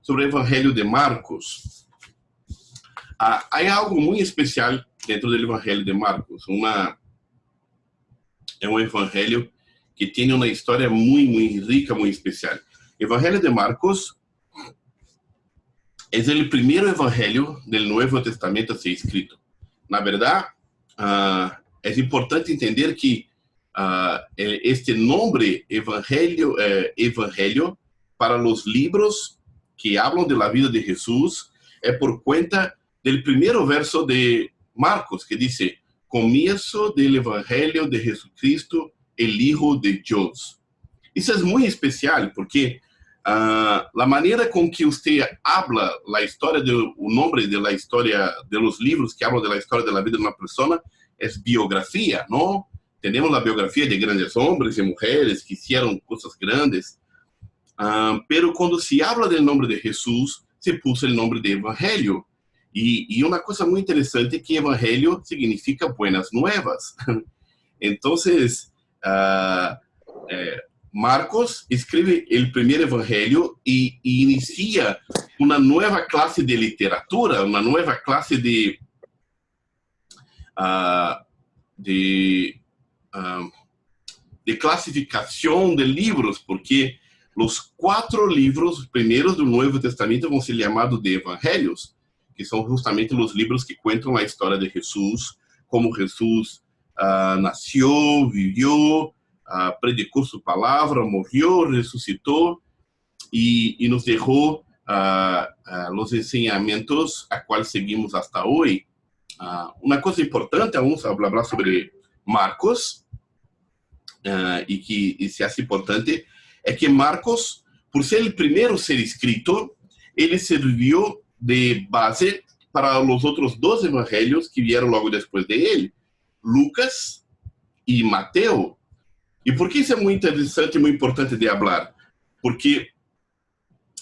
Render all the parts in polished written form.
sobre o Evangelho de Marcos. Há algo muito especial dentro do Evangelho de Marcos. É um evangelho que tem uma história muito rica, muito especial. O Evangelho de Marcos é o primeiro evangelho do Novo Testamento a ser escrito. Na verdade, é importante entender que este nome evangelho para os livros que hablam de la vida de Jesus é por conta do primeiro verso de Marcos, que diz: começo do evangelho de Jesucristo, el Hijo de Deus. Isso é muito especial porque a maneira com que você habla a história o nome da história de los livros que hablam da história da vida de uma pessoa é biografia, não? Temos a biografia de grandes homens e mulheres que fizeram coisas grandes, pero quando se habla do nome de Jesus, se puso o nome de evangelho. E uma coisa muito interessante é que evangelho significa buenas nuevas. Então, Marcos escreve o primeiro evangelho e inicia uma nova classe de literatura, uma nova classe de classificação de livros, porque os 4 livros primeiros do Novo Testamento vão ser chamados de evangelhos, que são justamente os livros que contam a história de Jesus, como Jesus nasceu, viveu, predicou sua palavra, morreu, ressuscitou e nos deixou os ensinamentos a quais seguimos até hoje. Uma coisa importante, vamos falar sobre Marcos, e que se é importante, é que Marcos, por ser o primeiro a ser escrito, ele serviu de base para os outros 2 evangelhos que vieram logo depois dele, Lucas e Mateus. E por que isso é muito interessante e muito importante de falar? Porque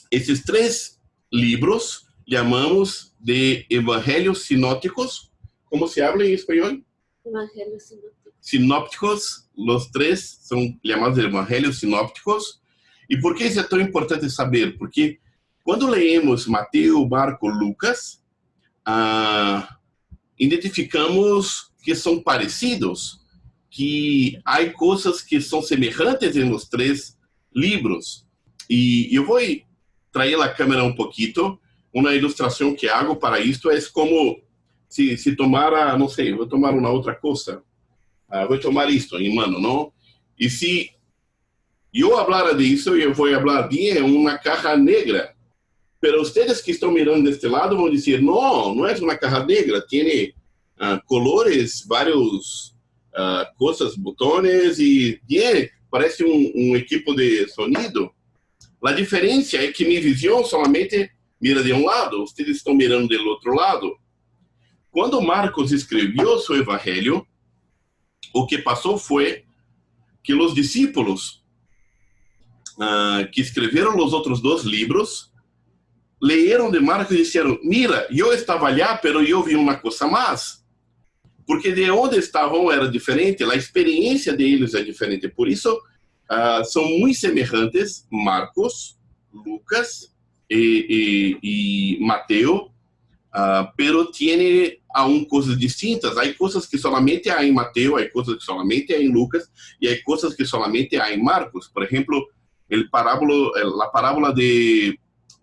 esses 3 livros chamamos de evangelhos sinópticos. Como se habla em espanhol? Evangelhos sinópticos. Sinópticos, os 3 são chamados de evangelhos sinópticos. E por que isso é tão importante saber? Porque quando leemos Mateus, Marcos, Lucas, identificamos que são parecidos, que há coisas que são semelhantes nos 3 livros. E eu vou trazer a câmera um pouquinho. Uma ilustração que hago para isto é como se tomara, não sei, vou tomar uma outra coisa. Vou tomar isto em mano, não? E se eu falar disso, eu vou falar de uma caixa negra. Pero ustedes que estão mirando deste lado vão dizer, não é uma caixa negra, tem colores, vários coisas, botões e parece equipo de sonido. A diferença é que minha visão solamente mira de um lado, vocês estão mirando do outro lado. Quando Marcos escreveu seu evangelho, o que passou foi que os discípulos que escreveram os outros 2 livros leram de Marcos e disseram, mira, eu estava lá, pero eu vi uma coisa mais. Porque de onde estavam era diferente, a experiência deles é diferente. Por isso, são muito semelhantes Marcos, Lucas e Mateus, pero tem coisas distintas. Há coisas que solamente há em Mateus, há coisas que solamente há em Lucas, e há coisas que solamente há em Marcos. Por exemplo, a parábola de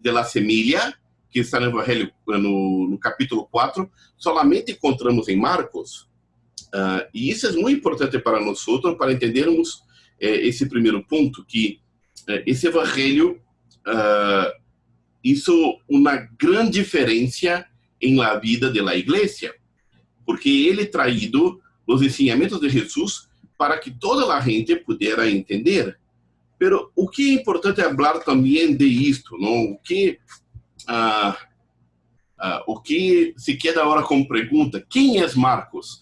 la semilla, que está no Evangelho, no capítulo 4, solamente encontramos em Marcos. E isso é muito importante para nós, para entendermos esse primeiro ponto, que esse Evangelho hizo uma grande diferença em la vida de la igreja, porque ele traído os ensinamentos de Jesus para que toda a gente pudesse entender. Pero o que é importante é falar também de isto, não? O que se queda agora como pergunta: quem é Marcos?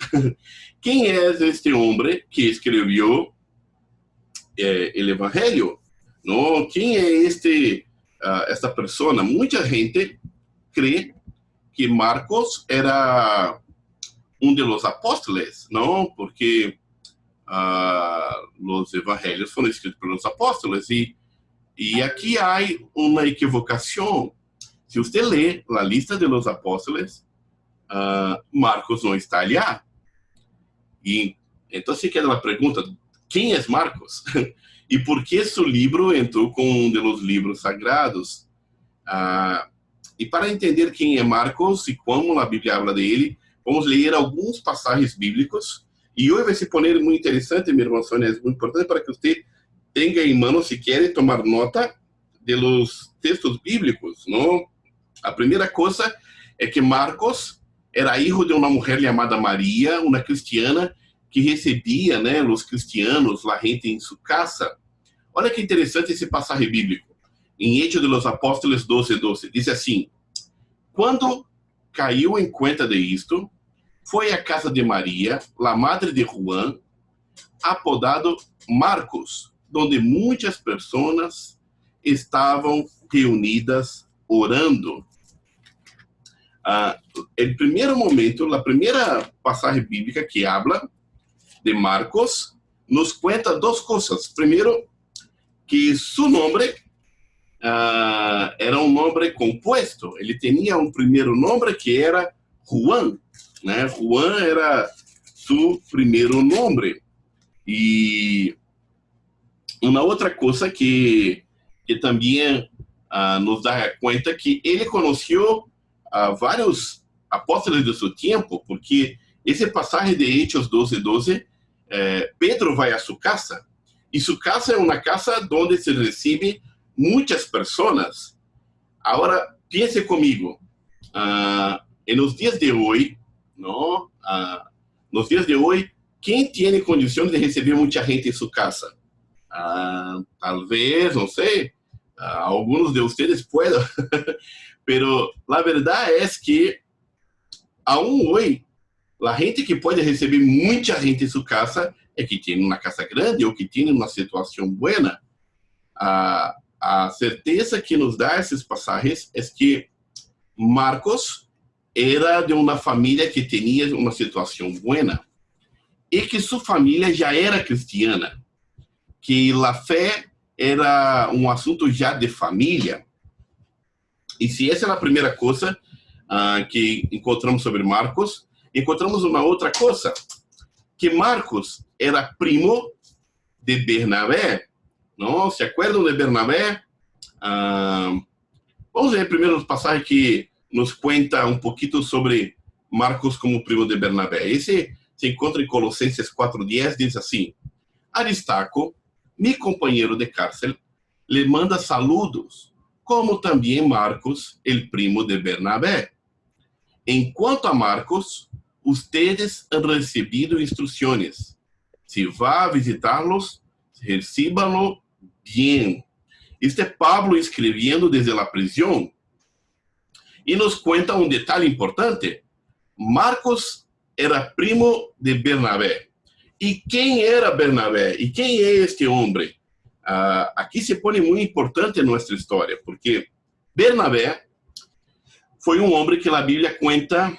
Quem é este homem que escreveu o Evangelho? Não? Quem é esta pessoa? Muita gente crê que Marcos era de los apóstolos, não? Porque os evangelhos foram escritos pelos apóstolos e aqui há uma equivocação, se você lê a lista de los apóstolos, Marcos não está ali. E então se queda a pergunta, quem é Marcos? E por que seu livro entrou com um dos livros sagrados? E para entender quem é Marcos e como a Bíblia habla dele, vamos ler alguns passagens bíblicos. E hoje vai se poner muito interessante, minha irmã Sônia, é muito importante para que você tenha em mão, se quer, tomar nota de los textos bíblicos, não? A primeira coisa é que Marcos era filho de uma mulher chamada Maria, uma cristiana que recebia, né, os cristianos, a gente em sua casa. Olha que interessante esse passagem bíblico. Em Hechos de los Apóstolos 12:12, diz assim: quando caiu em conta de isto, foi à casa de Maria, a madre de Juan, apodado Marcos, onde muitas pessoas estavam reunidas orando. O primeiro momento, a primeira passagem bíblica que habla de Marcos, nos conta duas coisas. Primeiro, que seu nome era um nome composto. Ele tinha um primeiro nome que era Juan, né? Juan era seu primeiro nome. E uma outra coisa que também nos dá conta que ele conheceu vários apóstolos do seu tempo, porque esse passagem de Hechos 12:12, Pedro vai à sua casa, e sua casa é uma casa onde se recebe muitas pessoas. Agora, pense comigo, nos dias de hoje, não? Nos dias de hoje, quem tem condições de receber muita gente em sua casa? Talvez, não sei, alguns de vocês podem, pero a verdade é que, aún hoje, a gente que pode receber muita gente em sua casa é que tem uma casa grande ou que tem uma situação boa. A certeza que nos dá esses passagens é que Marcos era de uma família que tinha uma situação boa e que sua família já era cristiana, que a fé era um assunto já de família. E se essa é a primeira coisa que encontramos sobre Marcos, encontramos uma outra coisa, que Marcos era primo de Bernabé. Não? Se acordam de Bernabé? Vamos ver primeiro os passagens que nos conta um pouquinho sobre Marcos como primo de Bernabé. Esse se encontra em Colossenses 4:10, diz assim: Aristarco, meu companheiro de cárcel, lhe manda saludos, como também Marcos, el primo de Bernabé. Enquanto a Marcos, ustedes han recebido instruções. Se vá a visitá-los, recíbalo bien. Este é Pablo escrevendo desde a prisão. E nos conta um detalhe importante. Marcos era primo de Bernabé. E quem era Bernabé? E quem é este homem? Aqui se põe muito importante em nossa história, porque Bernabé foi um homem que a Bíblia conta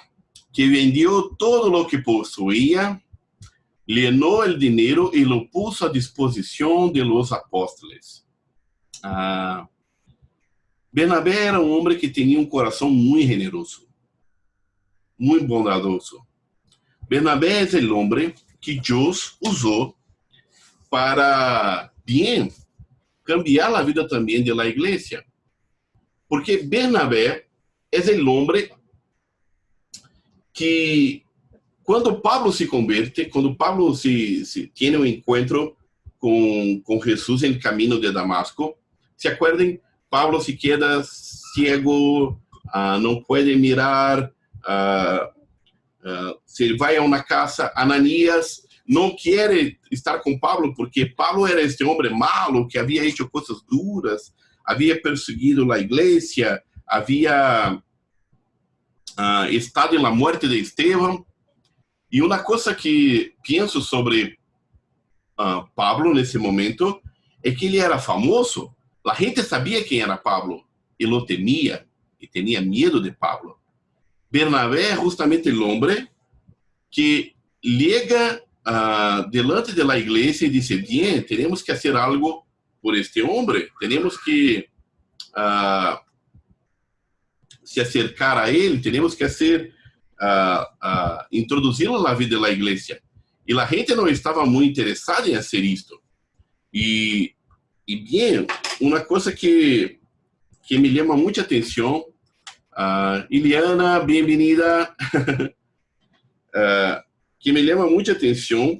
que vendeu todo o que possuía, llenó o dinheiro e lo puso à disposição de los apóstolos. Bernabé era um homem que tinha um coração muito generoso, muito bondadoso. Bernabé é o homem que Deus usou para bien cambiar a vida também da igreja. Porque Bernabé é o homem que, quando Pablo se converte, quando Pablo se tem um encontro com Jesus em caminho de Damasco, se acordem, Pablo se queda ciego, não pode mirar, se vai a uma casa, Ananias não quer estar com Pablo, porque Pablo era este homem malo, que havia feito coisas duras, havia perseguido a igreja, havia estado na morte de Estevão. E uma coisa que penso sobre Pablo nesse momento é que ele era famoso. A gente sabia quem era Pablo e lo temia, e tinha medo de Pablo. Bernabé é justamente o homem que liga delante da igreja e diz: bien, temos que fazer algo por este homem, temos que se acercar a Él, tenemos que hacer, introducirlo en la vida de la iglesia. Y la gente no estaba muy interesada en hacer esto. Y bien, una cosa que me llama mucha atención, Iliana, bienvenida, que me llama mucha atención,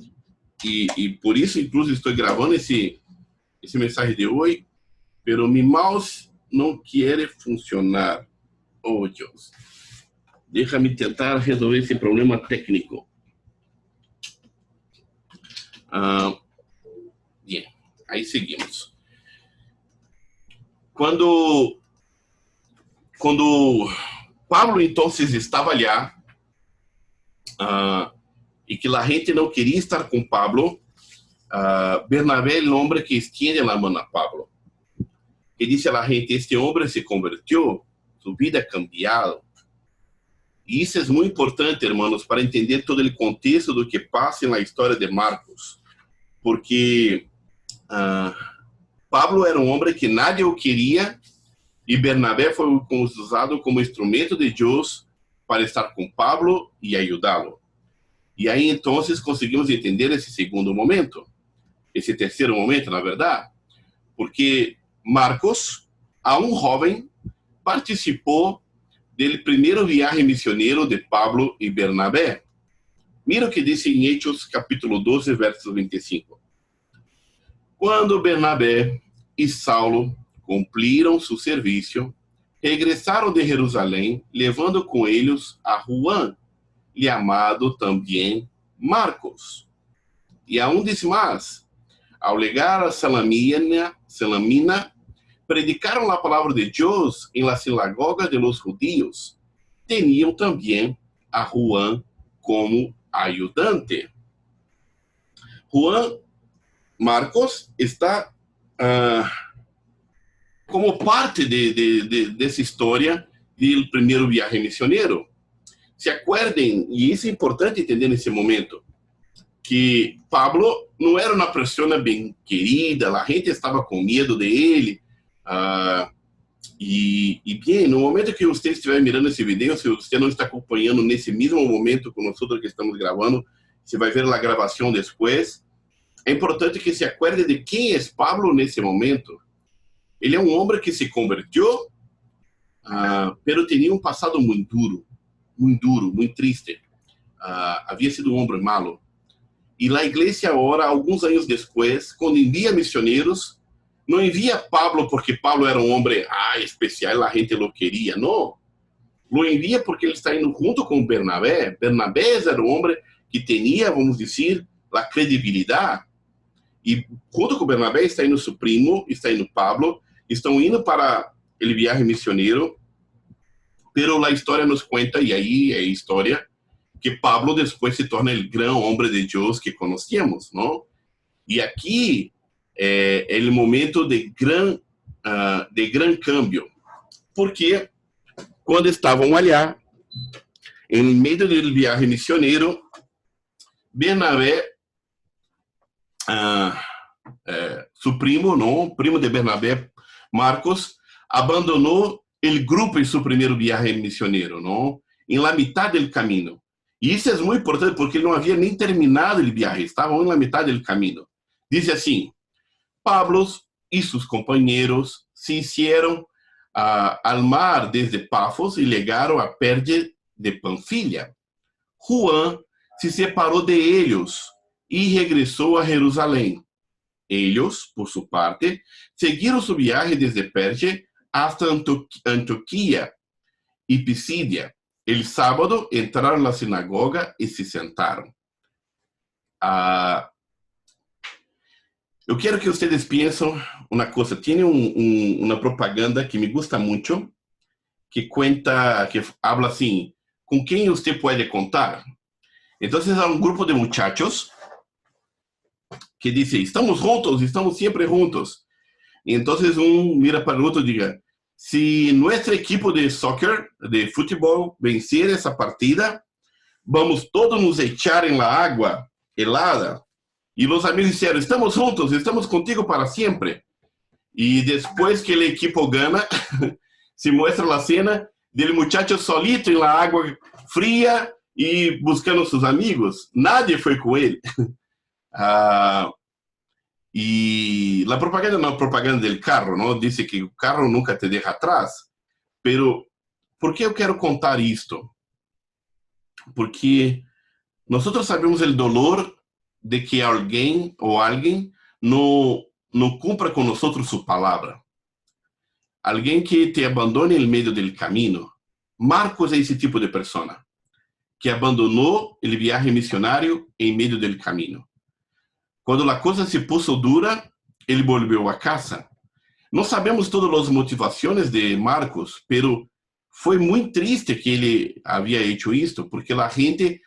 y por eso incluso estoy grabando ese mensaje de hoy, pero mi mouse no quiere funcionar. Oh, Dios. Déjame tentar resolver esse problema técnico. Bien, aí seguimos. Quando Pablo, então, estava allá, e que a gente não queria estar com Pablo, Bernabé é o homem que estende a mão a Pablo. Que disse a gente, este homem se convertiu, sua vida ha cambiado. E isso é muito importante, hermanos, para entender todo o contexto do que passa na história de Marcos. Porque Pablo era um homem que nadie o queria, e Bernabé foi usado como instrumento de Deus para estar com Pablo e ajudá-lo. E aí, então, conseguimos entender esse segundo momento, esse terceiro momento, na verdade, porque Marcos, a um jovem, participou do primeiro viagem missioneiro de Pablo e Bernabé. Mira o que diz em Hechos, capítulo 12, verso 25. Quando Bernabé e Saulo cumpriram seu serviço, regressaram de Jerusalém, levando com eles a Juan, chamado também Marcos, e a um dos mais. Ao chegar a Salamina, predicaram a palavra de Deus em la sinagoga de los judíos. Tinham também a Juan como ayudante. Juan Marcos está como parte dessa história do primeiro viagem missioneiro. Se acordem, e isso é importante entender nesse momento, que Pablo não era uma pessoa bem querida, a gente estava com medo dele. E bem, no momento que você estiver mirando esse vídeo, se você não está acompanhando nesse mesmo momento com nós que estamos gravando, você vai ver a gravação depois. É importante que se acorde de quem é Pablo nesse momento. Ele é um homem que se convertiu, pero tinha um passado muito duro, muito triste. Havia sido um homem malo. E a igreja agora, alguns anos depois, quando envia missioneiros, não envia Pablo porque Pablo era um homem especial, a gente lo queria, não. Lo envia porque ele está indo junto com Bernabé. Bernabé era um homem que tinha, vamos dizer, a credibilidade. E junto com Bernabé está indo seu primo, está indo Pablo, estão indo para o viagem missioneiro, pero a história nos conta, e aí é a história, que Pablo depois se torna o grande homem de Deus que conhecemos, não? E aqui é o momento de gran cambio, porque quando estavam allá, em meio do viagem missioneiro, Bernabé, seu primo, não, primo de Bernabé, Marcos, abandonou o grupo em seu primeiro viagem missioneiro, não? Em la mitad del caminho. E isso é muito importante porque ele não havia nem terminado o viagem, estavam na metade do caminho. Diz assim: Pablo e seus companheiros se hicieron al mar desde Pafos e chegaram a Perge de Panfilia. Juan se separou de eles e regressou a Jerusalém. Eles, por sua parte, seguiram sua viagem desde Perge hasta Antioquia e Pisídia. El sábado entraram na sinagoga e se sentaram. Eu quero que vocês pensem uma coisa. Tem uma propaganda que me gusta muito, que habla assim: com quem você pode contar? Então, há um grupo de muchachos que dizem: estamos juntos, estamos sempre juntos. E então, mira para o outro e diga: se nosso equipo de soccer, de futebol, vencer essa partida, vamos todos nos echar em la água helada. E os amigos disseram: estamos juntos, estamos contigo para sempre. E depois que o equipo gana, se mostra a cena Del muchacho solito en la agua fría y buscando sus amigos. Nadie fue con él. Ah, y la propaganda no, propaganda del carro, ¿no? Dice que el carro nunca te deja atrás. Pero, por que eu quero contar isto? Porque nosotros sabemos el dolor de que alguien o alguien no cumpla con nosotros su palabra. Alguém que te abandone em meio do caminho. Marcos é esse tipo de pessoa que abandonou o viaje missionário em meio do caminho. Quando a coisa se puso dura, ele voltou a casa. Não sabemos todas as motivações de Marcos, pero foi muito triste que ele havia hecho isto, porque a gente,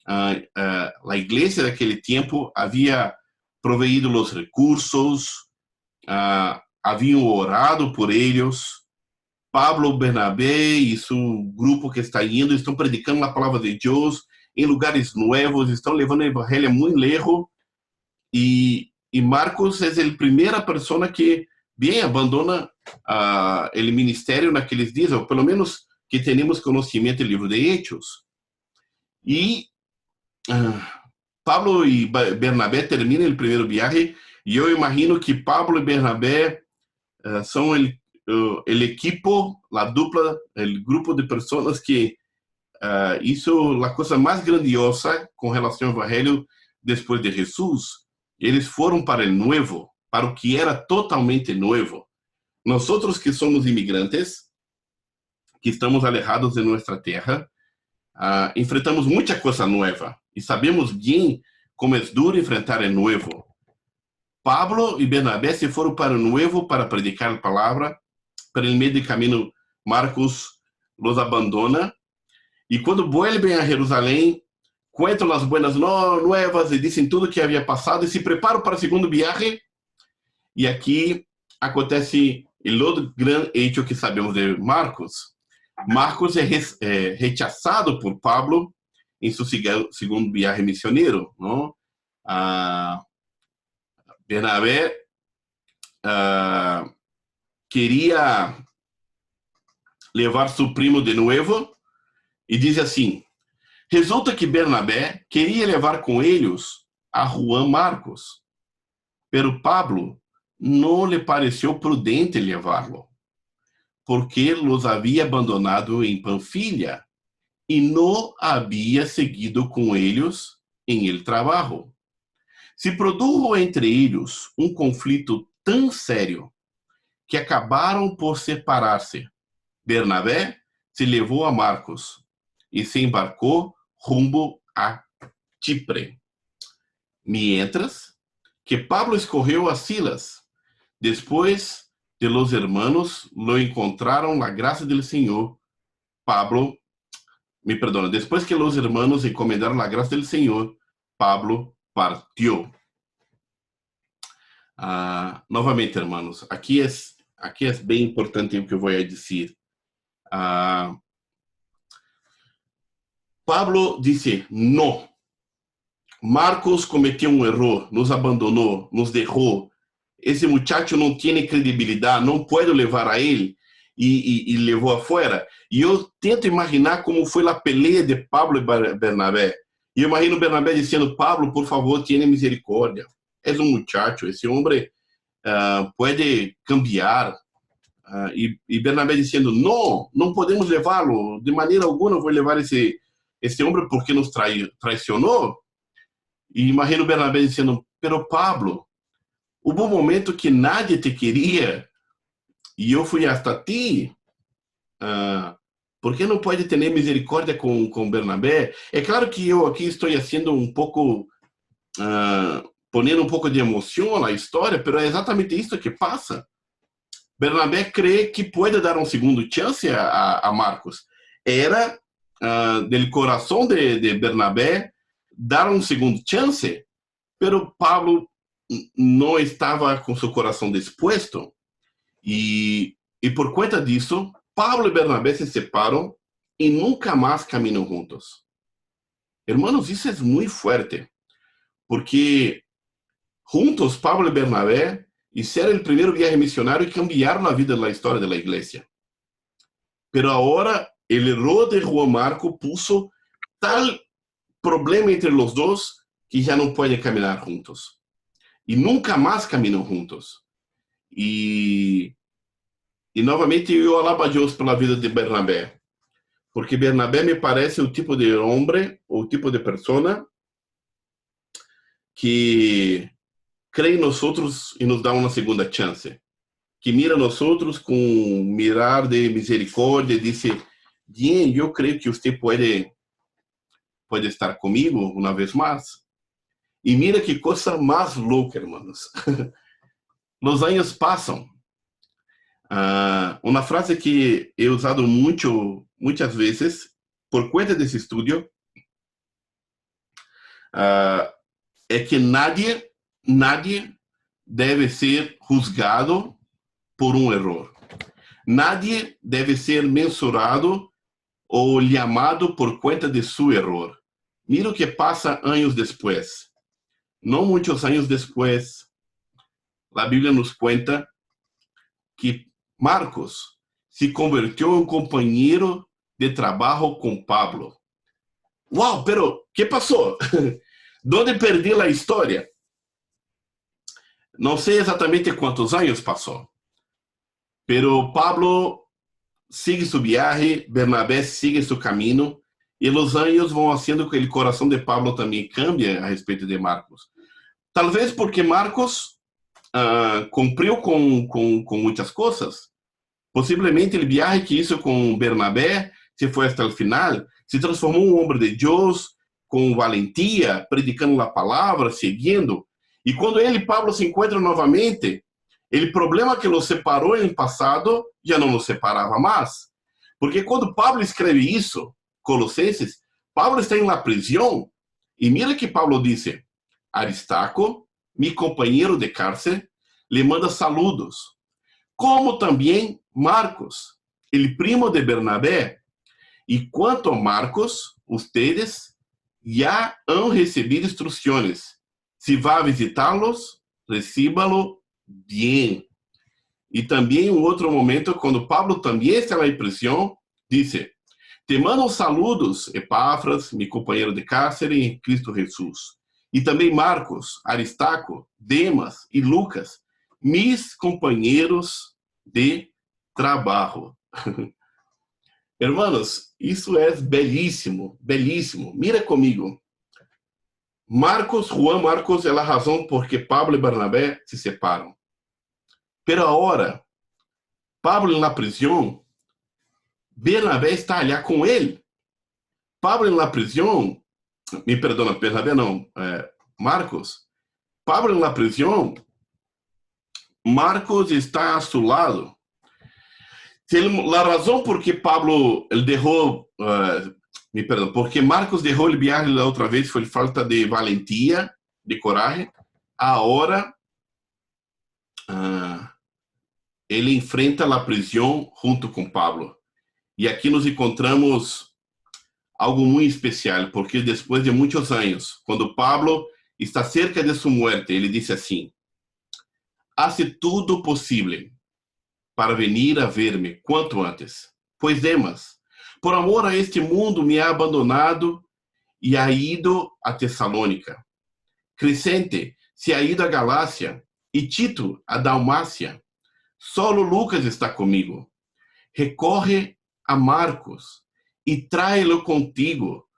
a igreja daquele tempo havia proveído os recursos, haviam orado por eles. Pablo, Bernabé e seu grupo que está indo estão predicando a palavra de Deus em lugares novos, estão levando o evangelho muito lejos. E Marcos é a primeira pessoa que bem abandona o ministério naqueles dias, ou pelo menos que temos conhecimento do livro de Hechos. E Pablo e Bernabé terminam o primeiro viagem, e eu imagino que Pablo e Bernabé são el equipo, la dupla, el grupo de pessoas que hizo a coisa mais grandiosa com relação ao evangelho depois de Jesus. Eles foram para o novo, para o que era totalmente novo. Nós outros que somos imigrantes, que estamos alejados de nossa terra, enfrentamos muita coisa nova e sabemos bem como é duro enfrentar o novo. Pablo e Bernabé se foram para o novo para predicar a palavra. Pero em meio do caminho, Marcos los abandona. E quando vuelven a Jerusalém, contam as buenas novas e dizem tudo o que havia passado e se preparam para o segundo viagem. E aqui acontece o outro grande hecho que sabemos de Marcos. Marcos é rechazado por Pablo em seu segundo viagem missioneiro, não? Bernabé queria levar seu primo de novo e diz assim: resulta que Bernabé queria levar com eles a Juan Marcos, pero Pablo não lhe pareceu prudente levá-lo, porque los havia abandonado em Panfilia e não havia seguido com eles em el trabalho. Se produjo entre eles conflito tão sério que acabaram por separar-se. Bernabé se levou a Marcos e se embarcou rumbo a Chipre. Mientras que Pablo escorreu a Silas, depois de los hermanos lo encontraron la gracia del Señor, después que los hermanos encomendaron la gracia del Señor, Pablo partió. Novamente, hermanos, aqui é bem importante o que eu vou dizer. Pablo disse: não. Marcos cometeu erro, nos abandonou, nos deixou. Esse muchacho não tem credibilidade, não pode levar a ele e levou afuera. E eu tento imaginar como foi a peleia de Pablo e Bernabé. E eu imagino Bernabé dizendo: Pablo, por favor, tenha misericórdia. És muchacho, esse homem pode cambiar. E Bernabé dizendo: não podemos levá-lo, de maneira alguma vou levar esse homem porque nos traicionou. E imagino Bernabé dizendo: pero Pablo, houve um momento que nadie te queria e eu fui hasta ti. ¿Por que não pode ter misericórdia com Bernabé? É claro que eu aqui estou sendo um pouco, ponendo um pouco de emoção na história, mas é exatamente isso que passa. Bernabé crê que pode dar segundo chance a Marcos. Era do coração de Bernabé dar segundo chance, pero Pablo não estava com seu coração disposto. E por conta disso, Pablo e Bernabé se separam e nunca mais caminham juntos. Hermanos, isso é muito forte, porque juntos Pablo e Bernabé hicieron o primeiro viaje missionário e cambiaram a vida da história da igreja. Pero agora el error de Juan Marco puso tal problema entre los dos que ya no pueden caminar juntos. Y nunca más caminam juntos. E novamente eu alabo a Deus pela vida de Bernabé, porque Bernabé me parece o tipo de homem, ou o tipo de pessoa que crê em nós e nos dá uma segunda chance, que mira nós com mirar de misericórdia e diz: bien, eu creio que você pode estar comigo uma vez mais. E mira que coisa mais louca, hermanos. Os anos passam. Uma frase que he usado muitas vezes por conta desse estudo é que nadie deve ser juzgado por um erro. Nadie deve ser mensurado ou chamado por conta de seu erro. Mira o que passa anos depois. Não muitos anos depois, a Bíblia nos conta que Marcos se convirtió en compañero de trabajo con Pablo. ¡Wow! Pero, ¿qué pasó? ¿Dónde perdí la historia? No sé exatamente cuántos años pasó, pero Pablo sigue su viaje, Bernabé sigue su camino, y los años van haciendo que el corazón de Pablo también cambie a respecto de Marcos. Tal vez porque Marcos cumpriu com muitas coisas. Possivelmente, o viagem que hizo com Bernabé se foi até o final, se transformou em um homem de Deus, com valentia, predicando a palavra, seguindo. E quando ele e Pablo se encontram novamente, o problema que os separou no passado já não os separava mais. Porque quando Pablo escreve isso, Colossenses, Pablo está em la prisão, e mira que Pablo disse: Aristarco, mi companheiro de cárcel, le manda saludos. Como também Marcos, el primo de Bernabé. E quanto a Marcos, ustedes já han recebido instruções. Se vá visitá-los, recíbalo bien. E também um outro momento, quando Pablo também está na prisão, disse: te mando saludos, Epáfras, mi companheiro de cárcere em Cristo Jesus. E também Marcos, Aristarco, Demas e Lucas, mis companheiros de trabalho. Hermanos, isso é belíssimo, belíssimo. Mira comigo. Juan Marcos é a razão por que Pablo e Bernabé se separam. Pero agora, Pablo na prisão, Bernabé está allá com ele. Pablo na prisão, me perdona, Bernabé não, Marcos. Pablo na prisão, Marcos está a seu lado. A razão por que Pablo deixou, porque Marcos deixou o viagem da outra vez foi falta de valentia, de coragem. Agora, ele enfrenta a prisão junto com Pablo. E aqui nos encontramos algo muito especial, porque depois de muitos anos, quando Pablo está cerca de sua morte, ele disse assim: hace tudo possível para venir a ver-me quanto antes. Pois Demas, por amor a este mundo, me ha abandonado e ha ido a Tessalônica. Crescente se ha ido a Galácia e Tito a Dalmácia. Solo Lucas está comigo. Recorre a Marcos e tráelo contigo,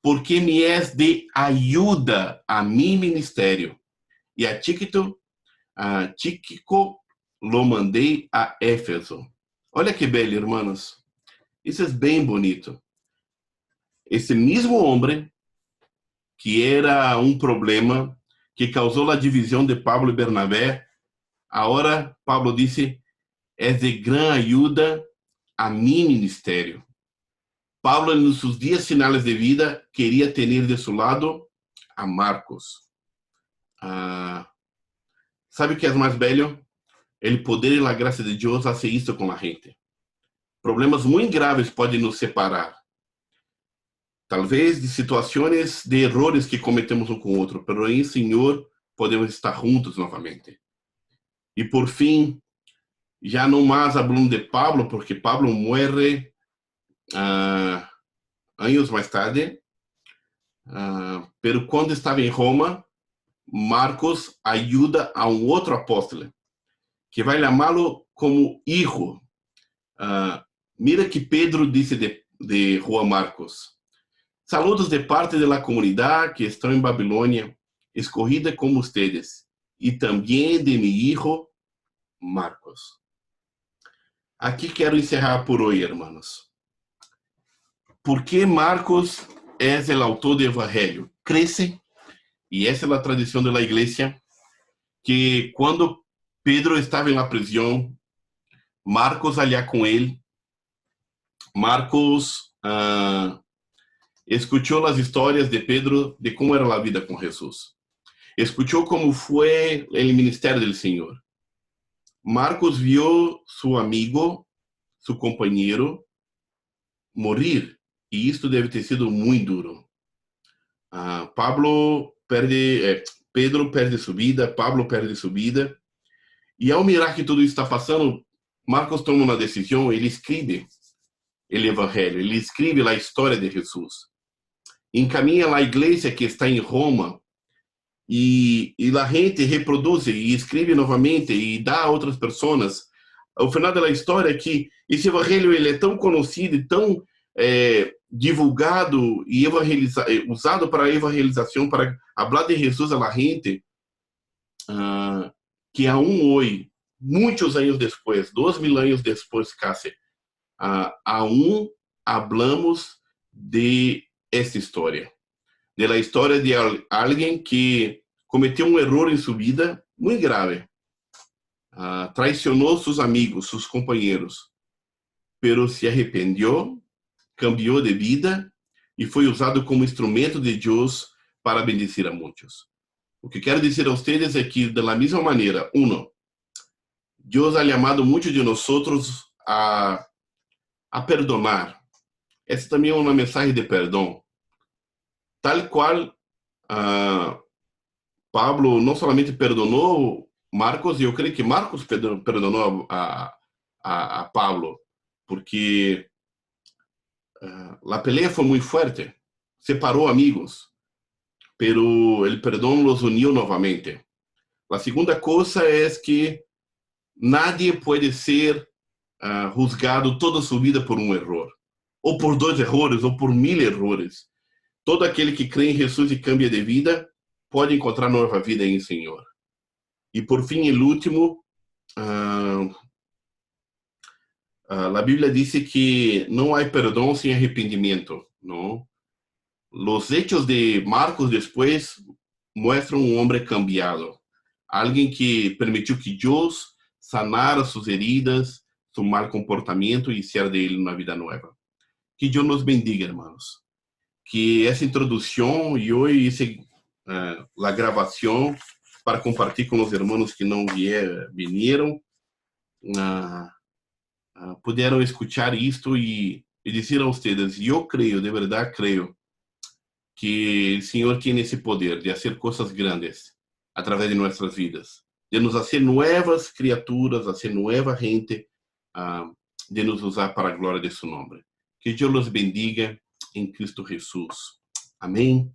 porque me és de ajuda a mi ministério. E a Tíquico lo mandei a Éfeso. Olha que belo, irmãos. Isso é bem bonito. Esse mesmo homem que era um problema, que causou a divisão de Pablo e Bernabé, agora Pablo disse: é de grande ajuda a mi ministério. Pablo, nos seus dias finais de vida, queria ter de seu lado a Marcos. Sabe o que é mais belo? O poder e a graça de Deus hace isso com a gente. Problemas muito graves podem nos separar. Talvez de situações de erros que cometemos um com o outro, mas em Senhor podemos estar juntos novamente. E por fim, já não mais falando de Pablo, porque Pablo morre anos mais tarde, pero quando estava em Roma, Marcos ajuda a um outro apóstolo, que vai chamá-lo como hijo. Mira que Pedro disse de Juan Marcos: saludos de parte de la comunidad que está en Babilonia, escogida como ustedes, y también de mi hijo Marcos. Aqui quero encerrar por hoje, hermanos. ¿Por qué Marcos es el autor del Evangelio? Crece, y esa es la tradición de la iglesia, que cuando Pedro estaba en la prisión, Marcos allá con él, Marcos escuchó las historias de Pedro de cómo era la vida con Jesús. Escuchó cómo fue el ministerio del Señor. Marcos vio su amigo, su compañero, morir, y esto debe ter sido muy duro. Pedro perde su vida, Pablo perde su vida, e ao mirar que tudo isso está passando, Marcos toma uma decisão, ele escreve o evangelho, ele escreve a história de Jesus, encaminha a igreja que está em Roma, e a gente reproduz e escreve novamente e dá a outras pessoas. O final da história é que esse evangelho ele é tão conhecido e tão divulgado e usado para a evangelização, para falar de Jesus a la gente, que aún hoje, muitos anos depois, 2000 anos depois, casi, aún hablamos de esta história. De la história de alguém que cometeu um erro em sua vida muito grave. Traicionou seus amigos, seus companheiros, pero se arrependeu, cambiou de vida e foi usado como instrumento de Deus para bendecir a muitos. O que quero dizer a vocês é que, de la mesma maneira, Deus ha chamado muitos de nós a perdonar. Essa também é uma mensagem de perdão. Tal qual Pablo não somente perdonou Marcos, e eu creio que Marcos perdonou a Pablo, porque a peleia foi muito forte, separou amigos, pero el perdão los uniu novamente. A segunda coisa é que nadie pode ser juzgado toda sua vida por um erro, ou por 2 erros, ou por 1000 erros. Todo aquele que crê em Jesus e cambia de vida pode encontrar nova vida em Senhor. E por fim, o último, a Bíblia diz que não há perdão sem arrependimento, não? Os hechos de Marcos depois mostram um homem cambiado, alguém que permitiu que Deus sanara suas heridas, seu mal comportamento e hiciera de ele uma vida nova. Que Deus nos bendiga, hermanos. Que essa introdução e hoje hice a gravação para compartilhar com os irmãos que não vieram, puderam escutar isto e dizer a vocês: eu creio, de verdade creio, que o Senhor tem esse poder de fazer coisas grandes através de nossas vidas, de nos fazer novas criaturas, fazer nova gente, de nos usar para a glória de seu nome. Que Deus los bendiga em Cristo Jesus. Amém.